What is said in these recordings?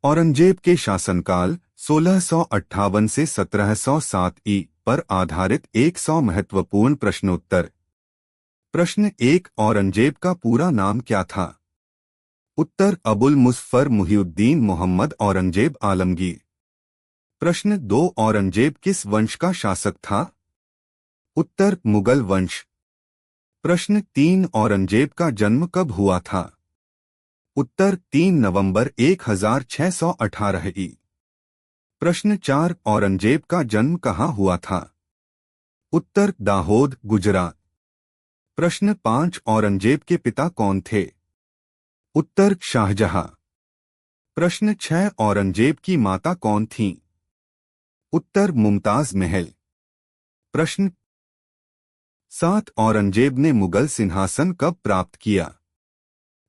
औरंगजेब के शासनकाल 1658 से 1707 ई पर आधारित 100 महत्वपूर्ण प्रश्नोत्तर। प्रश्न 1, औरंगजेब का पूरा नाम क्या था? उत्तर, अबुल मुज़फ़्फ़र मुहिउद्दीन मोहम्मद औरंगजेब आलमगीर। प्रश्न 2, औरंगजेब किस वंश का शासक था? उत्तर, मुगल वंश। प्रश्न 3, औरंगजेब का जन्म कब हुआ था? उत्तर, 3 नवंबर 1618 ई। प्रश्न 4, औरंगजेब का जन्म कहाँ हुआ था? उत्तर, दाहोद, गुजरात। प्रश्न 5, औरंगजेब के पिता कौन थे? उत्तर, शाहजहां। प्रश्न 6, औरंगजेब की माता कौन थीं? उत्तर, मुमताज महल। प्रश्न 7, औरंगजेब ने मुगल सिंहासन कब प्राप्त किया?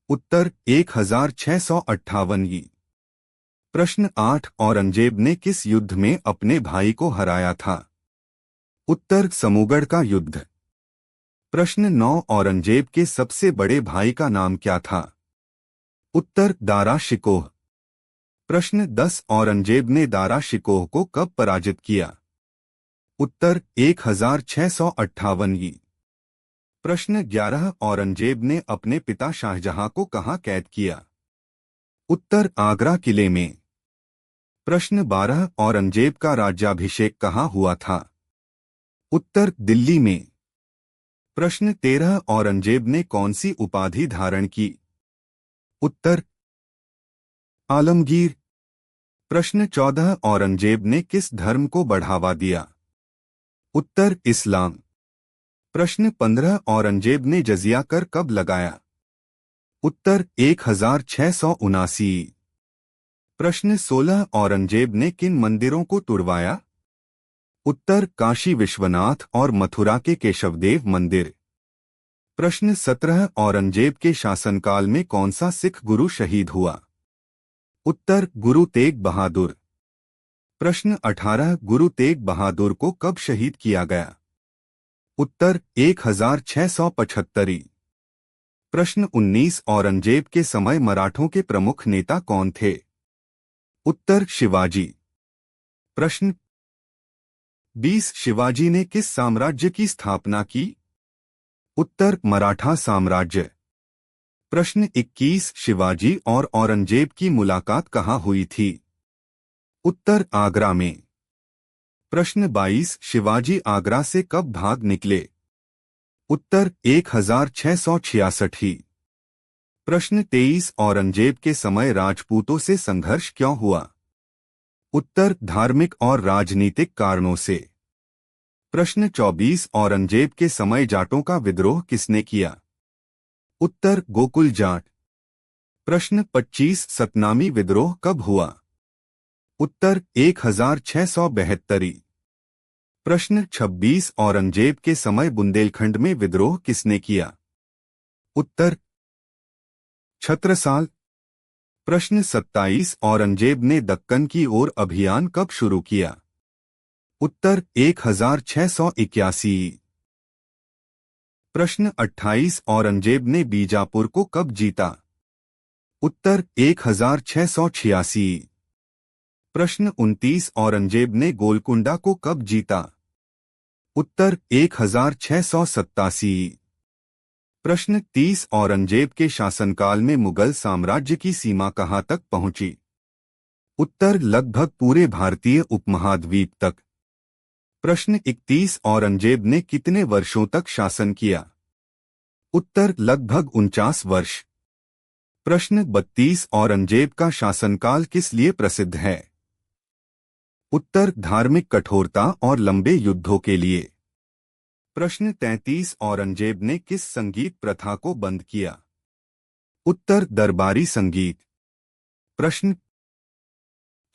उत्तर, 1658 ई। प्रश्न 8, औरंगजेब ने किस युद्ध में अपने भाई को हराया था? उत्तर, समूगढ़ का युद्ध। प्रश्न 9, औरंगजेब के सबसे बड़े भाई का नाम क्या था? उत्तर, दारा शिकोह। प्रश्न 10, औरंगजेब ने दारा शिकोह को कब पराजित किया? उत्तर, 1658 ई। प्रश्न 11, औरंगजेब ने अपने पिता शाहजहां को कहाँ कैद किया? उत्तर, आगरा किले में। प्रश्न 12, औरंगजेब का राज्याभिषेक कहाँ हुआ था? उत्तर, दिल्ली में। प्रश्न 13, औरंगजेब ने कौन सी उपाधि धारण की? उत्तर, आलमगीर। प्रश्न 14, औरंगजेब ने किस धर्म को बढ़ावा दिया? उत्तर, इस्लाम। प्रश्न 15, औरंगजेब ने जजिया कर कब लगाया? उत्तर, 1679। प्रश्न 16, औरंगजेब ने किन मंदिरों को तुड़वाया? उत्तर, काशी विश्वनाथ और मथुरा के केशवदेव मंदिर। प्रश्न 17, औरंगजेब के शासनकाल में कौन सा सिख गुरु शहीद हुआ? उत्तर, गुरु तेग बहादुर। प्रश्न 18, गुरु तेग बहादुर को कब शहीद किया गया? उत्तर, 1675। प्रश्न 19, औरंगजेब के समय मराठों के प्रमुख नेता कौन थे? उत्तर, शिवाजी। प्रश्न 20, शिवाजी ने किस साम्राज्य की स्थापना की? उत्तर, मराठा साम्राज्य। प्रश्न 21, शिवाजी और औरंगजेब की मुलाकात कहाँ हुई थी? उत्तर, आगरा में। प्रश्न 22, शिवाजी आगरा से कब भाग निकले? उत्तर, 1666। प्रश्न 23, औरंगजेब के समय राजपूतों से संघर्ष क्यों हुआ? उत्तर, धार्मिक और राजनीतिक कारणों से। प्रश्न 24, औरंगजेब के समय जाटों का विद्रोह किसने किया? उत्तर, गोकुल जाट। प्रश्न 25, सतनामी विद्रोह कब हुआ? उत्तर, 1672। प्रश्न 26, औरंगजेब के समय बुंदेलखंड में विद्रोह किसने किया? उत्तर, छत्रसाल। प्रश्न 27, औरंगजेब ने दक्कन की ओर अभियान कब शुरू किया? उत्तर, 1681। प्रश्न 28, औरंगजेब ने बीजापुर को कब जीता? उत्तर, 1686। प्रश्न 29, औरंगजेब ने गोलकुंडा को कब जीता? उत्तर, 1687। प्रश्न 30, औरंगजेब के शासनकाल में मुगल साम्राज्य की सीमा कहाँ तक पहुंची? उत्तर, लगभग पूरे भारतीय उपमहाद्वीप तक। प्रश्न 31, औरंगजेब ने कितने वर्षों तक शासन किया? उत्तर, लगभग 49 वर्ष। प्रश्न 32, औरंगजेब का शासनकाल किस लिए प्रसिद्ध है? उत्तर, धार्मिक कठोरता और लंबे युद्धों के लिए। प्रश्न 33, औरंगजेब ने किस संगीत प्रथा को बंद किया? उत्तर, दरबारी संगीत। प्रश्न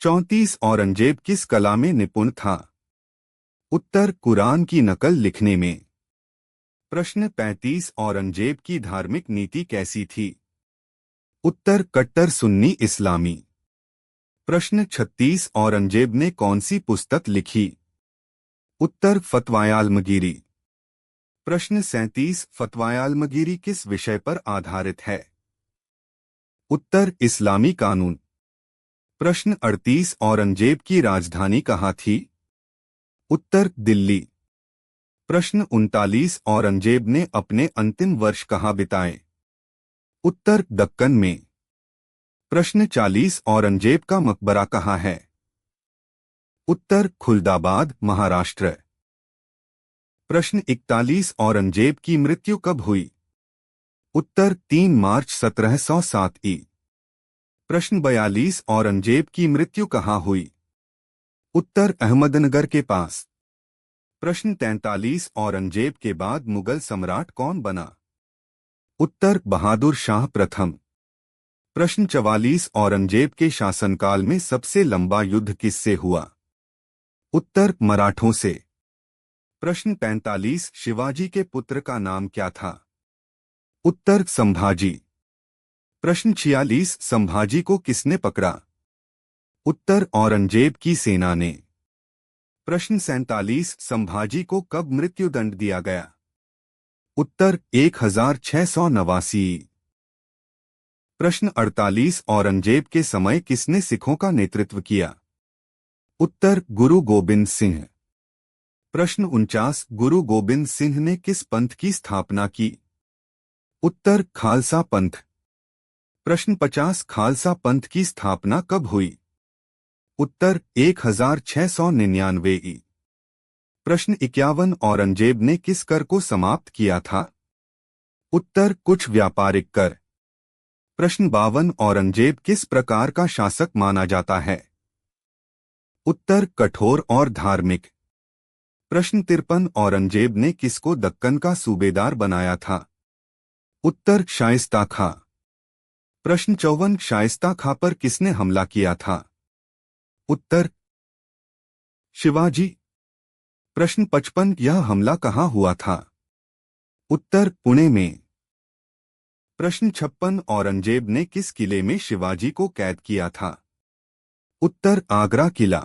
34, औरंगजेब किस कला में निपुण था? उत्तर, कुरान की नकल लिखने में। प्रश्न 35, औरंगजेब की धार्मिक नीति कैसी थी? उत्तर, कट्टर सुन्नी इस्लामी। प्रश्न 36, औरंगजेब ने कौन सी पुस्तक लिखी? उत्तर, फतवाए आलमगीरी। प्रश्न 37, फतवाए आलमगीरी किस विषय पर आधारित है? उत्तर, इस्लामी कानून। प्रश्न 38 औरंगजेब की राजधानी कहाँ थी? उत्तर दिल्ली। प्रश्न 39 औरंगजेब ने अपने अंतिम वर्ष कहाँ बिताए? उत्तर दक्कन में। प्रश्न 40 औरंगजेब का मकबरा कहाँ है? उत्तर खुलदाबाद, महाराष्ट्र। प्रश्न 41 औरंगजेब की मृत्यु कब हुई? उत्तर 3 मार्च 1707 ई। प्रश्न 42 औरंगजेब की मृत्यु कहाँ हुई? उत्तर अहमदनगर के पास। प्रश्न 43 औरंगजेब के बाद मुगल सम्राट कौन बना? उत्तर बहादुर शाह प्रथम। प्रश्न 44 औरंगजेब के शासनकाल में सबसे लंबा युद्ध किससे हुआ? उत्तर मराठों से। प्रश्न 45 शिवाजी के पुत्र का नाम क्या था? उत्तर संभाजी। प्रश्न 46 संभाजी को किसने पकड़ा? उत्तर औरंगजेब की सेना ने। प्रश्न 47 संभाजी को कब मृत्युदंड दिया गया? उत्तर 1689। प्रश्न 48 औरंगजेब के समय किसने सिखों का नेतृत्व किया? उत्तर गुरु गोबिंद सिंह। प्रश्न 49 गुरु गोबिंद सिंह ने किस पंथ की स्थापना की? उत्तर खालसा पंथ। प्रश्न 50 खालसा पंथ की स्थापना कब हुई? उत्तर 1699 ई। प्रश्न 51 औरंगजेब ने किस कर को समाप्त किया था? उत्तर कुछ व्यापारिक कर। प्रश्न 52 औरंगजेब किस प्रकार का शासक माना जाता है? उत्तर कठोर और धार्मिक। प्रश्न 53 औरंगजेब ने किसको दक्कन का सूबेदार बनाया था? उत्तर शाइस्ता खां। प्रश्न 54 शाइस्ता खां पर किसने हमला किया था? उत्तर शिवाजी। प्रश्न 55 यह हमला कहाँ हुआ था? उत्तर पुणे में। प्रश्न 56 औरंगजेब ने किस किले में शिवाजी को कैद किया था? उत्तर आगरा किला।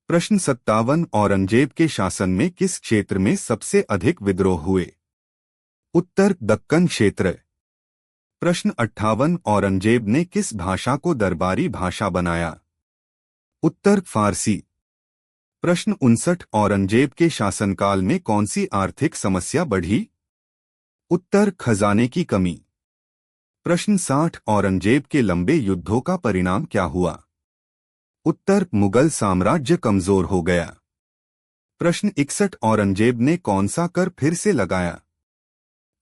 प्रश्न 57 औरंगजेब के शासन में किस क्षेत्र में सबसे अधिक विद्रोह हुए? उत्तर दक्कन क्षेत्र। प्रश्न 58 औरंगजेब ने किस भाषा को दरबारी भाषा बनाया? उत्तर फारसी। प्रश्न 59 औरंगजेब के शासनकाल में कौन सी आर्थिक समस्या बढ़ी? उत्तर खजाने की कमी। प्रश्न 60 औरंगजेब के लंबे युद्धों का परिणाम क्या हुआ? उत्तर मुगल साम्राज्य कमजोर हो गया। प्रश्न 61 औरंगजेब ने कौन सा कर फिर से लगाया?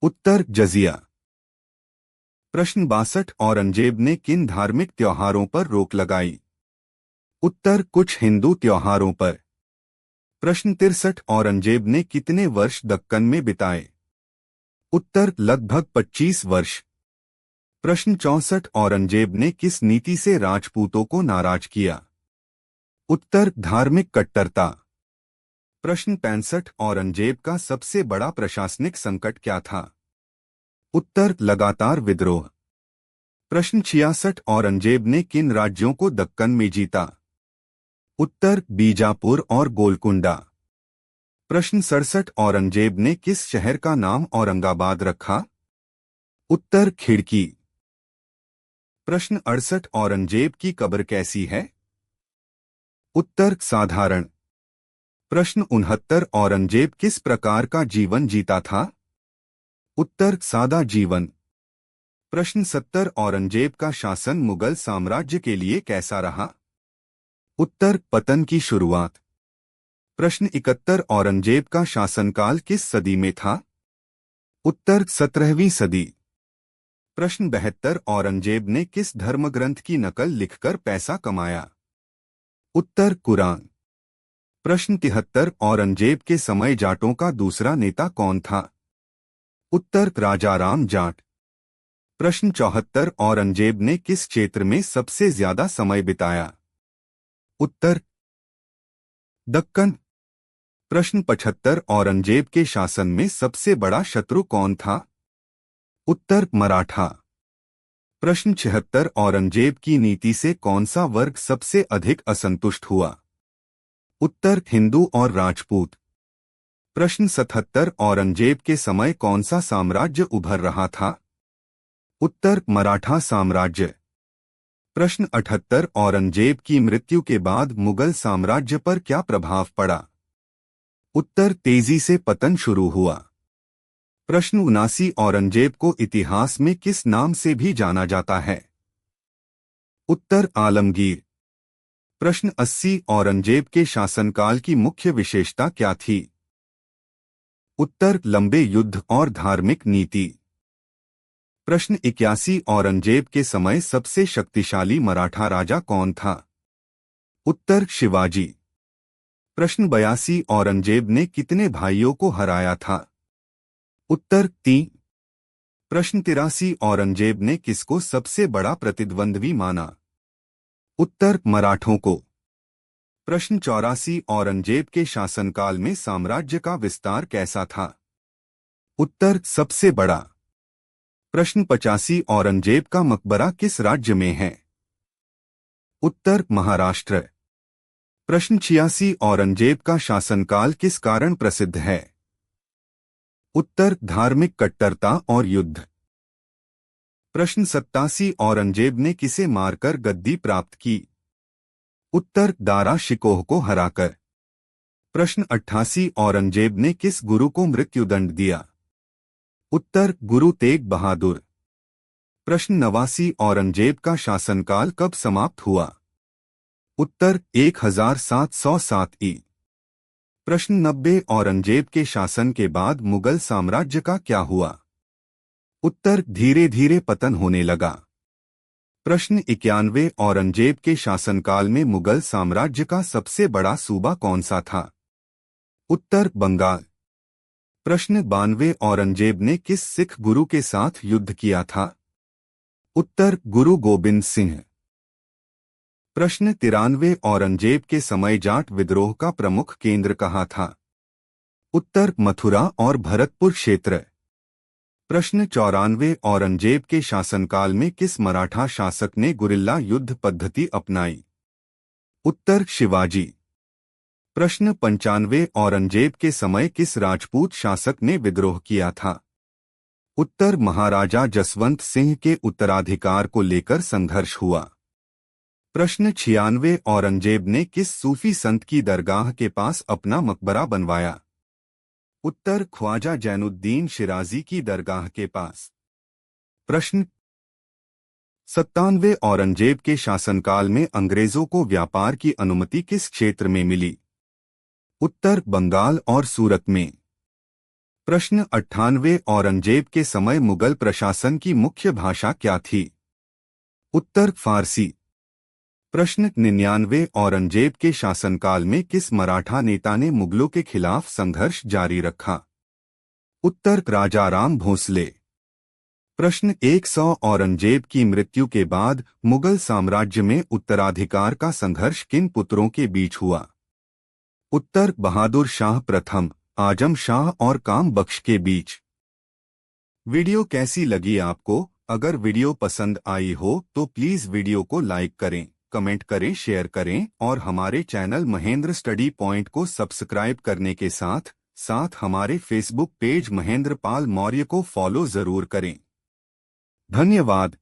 उत्तर जजिया। प्रश्न 62 औरंगजेब ने किन धार्मिक त्योहारों पर रोक लगाई? उत्तर कुछ हिंदू त्योहारों पर। प्रश्न 63 औरंगजेब ने कितने वर्ष दक्कन में बिताए? उत्तर लगभग 25 वर्ष। प्रश्न 64 औरंगजेब ने किस नीति से राजपूतों को नाराज किया? उत्तर धार्मिक कट्टरता। प्रश्न 65 औरंगजेब का सबसे बड़ा प्रशासनिक संकट क्या था? उत्तर लगातार विद्रोह। प्रश्न 66 औरंगजेब ने किन राज्यों को दक्कन में जीता? उत्तर बीजापुर और गोलकुंडा। प्रश्न 67 औरंगजेब ने किस शहर का नाम औरंगाबाद रखा? उत्तर खिड़की। प्रश्न 68 औरंगजेब की कब्र कैसी है? उत्तर साधारण। प्रश्न 69 औरंगजेब किस प्रकार का जीवन जीता था? उत्तर सादा जीवन। प्रश्न 70 औरंगजेब का शासन मुगल साम्राज्य के लिए कैसा रहा? उत्तर पतन की शुरुआत। प्रश्न 71 औरंगजेब का शासनकाल किस सदी में था? उत्तर 17वीं सदी। प्रश्न 72 औरंगजेब ने किस धर्मग्रंथ की नकल लिखकर पैसा कमाया? उत्तर कुरान। प्रश्न 73 औरंगजेब के समय जाटों का दूसरा नेता कौन था? उत्तर राजाराम जाट। प्रश्न 74 औरंगजेब ने किस क्षेत्र में सबसे ज्यादा समय बिताया? उत्तर दक्कन। प्रश्न 75 औरंगजेब के शासन में सबसे बड़ा शत्रु कौन था? उत्तर मराठा। प्रश्न 76 औरंगजेब की नीति से कौन सा वर्ग सबसे अधिक असंतुष्ट हुआ? उत्तर हिंदू और राजपूत। प्रश्न 77 औरंगजेब के समय कौन सा साम्राज्य उभर रहा था? उत्तर मराठा साम्राज्य। प्रश्न 78 औरंगजेब की मृत्यु के बाद मुगल साम्राज्य पर क्या प्रभाव पड़ा? उत्तर तेजी से पतन शुरू हुआ। प्रश्न 79 औरंगजेब को इतिहास में किस नाम से भी जाना जाता है? उत्तर आलमगीर। प्रश्न 80 औरंगजेब के शासनकाल की मुख्य विशेषता क्या थी? उत्तर लंबे युद्ध और धार्मिक नीति। प्रश्न 81 औरंगजेब के समय सबसे शक्तिशाली मराठा राजा कौन था? उत्तर शिवाजी। प्रश्न 82 औरंगजेब ने कितने भाइयों को हराया था? उत्तर 3। प्रश्न 83 औरंगजेब ने किसको सबसे बड़ा प्रतिद्वंद्वी माना? उत्तर मराठों को। प्रश्न 84 औरंगजेब के शासनकाल में साम्राज्य का विस्तार कैसा था? उत्तर सबसे बड़ा। प्रश्न 85 औरंगजेब का मकबरा किस राज्य में है? उत्तर महाराष्ट्र। प्रश्न 86 औरंगजेब का शासनकाल किस कारण प्रसिद्ध है? उत्तर धार्मिक कट्टरता और युद्ध। प्रश्न 87 औरंगजेब ने किसे मारकर गद्दी प्राप्त की? उत्तर दारा शिकोह को हराकर। प्रश्न 88 औरंगजेब ने किस गुरु को मृत्युदंड दिया? उत्तर गुरु तेग बहादुर। प्रश्न 89 औरंगजेब का शासनकाल कब समाप्त हुआ? उत्तर 1707 ई। प्रश्न 90 औरंगजेब के शासन के बाद मुगल साम्राज्य का क्या हुआ? उत्तर धीरे धीरे पतन होने लगा। प्रश्न 91 औरंगजेब के शासनकाल में मुगल साम्राज्य का सबसे बड़ा सूबा कौन सा था? उत्तर बंगाल। प्रश्न 92 औरंगजेब ने किस सिख गुरु के साथ युद्ध किया था? उत्तर गुरु गोबिंद सिंह। प्रश्न 93 औरंगजेब के समय जाट विद्रोह का प्रमुख केंद्र कहाँ था? उत्तर मथुरा और भरतपुर क्षेत्र। प्रश्न 94 औरंगजेब के शासनकाल में किस मराठा शासक ने गुरिल्ला युद्ध पद्धति अपनाई? उत्तर शिवाजी। प्रश्न 95 औरंगजेब के समय किस राजपूत शासक ने विद्रोह किया था? उत्तर महाराजा जसवंत सिंह के उत्तराधिकार को लेकर संघर्ष हुआ। प्रश्न 96 औरंगजेब ने किस सूफी संत की दरगाह के पास अपना मकबरा बनवाया? उत्तर ख्वाजा जैनुद्दीन शिराजी की दरगाह के पास। प्रश्न 97 औरंगजेब के शासनकाल में अंग्रेजों को व्यापार की अनुमति किस क्षेत्र में मिली? उत्तर बंगाल और सूरत में। प्रश्न 98 औरंगजेब के समय मुगल प्रशासन की मुख्य भाषा क्या थी? उत्तर फारसी। प्रश्न 99 औरंगजेब के शासनकाल में किस मराठा नेता ने मुगलों के खिलाफ संघर्ष जारी रखा? उत्तर राजा राम भोसले। प्रश्न 100 औरंगजेब की मृत्यु के बाद मुगल साम्राज्य में उत्तराधिकार का संघर्ष किन पुत्रों के बीच हुआ? उत्तर बहादुर शाह प्रथम, आजम शाह और काम बख्श के बीच। वीडियो कैसी लगी आपको? अगर वीडियो पसंद आई हो तो प्लीज वीडियो को लाइक करें, कमेंट करें, शेयर करें और हमारे चैनल महेंद्र स्टडी पॉइंट को सब्सक्राइब करने के साथ साथ हमारे फेसबुक पेज महेंद्र पाल मौर्य को फॉलो जरूर करें। धन्यवाद।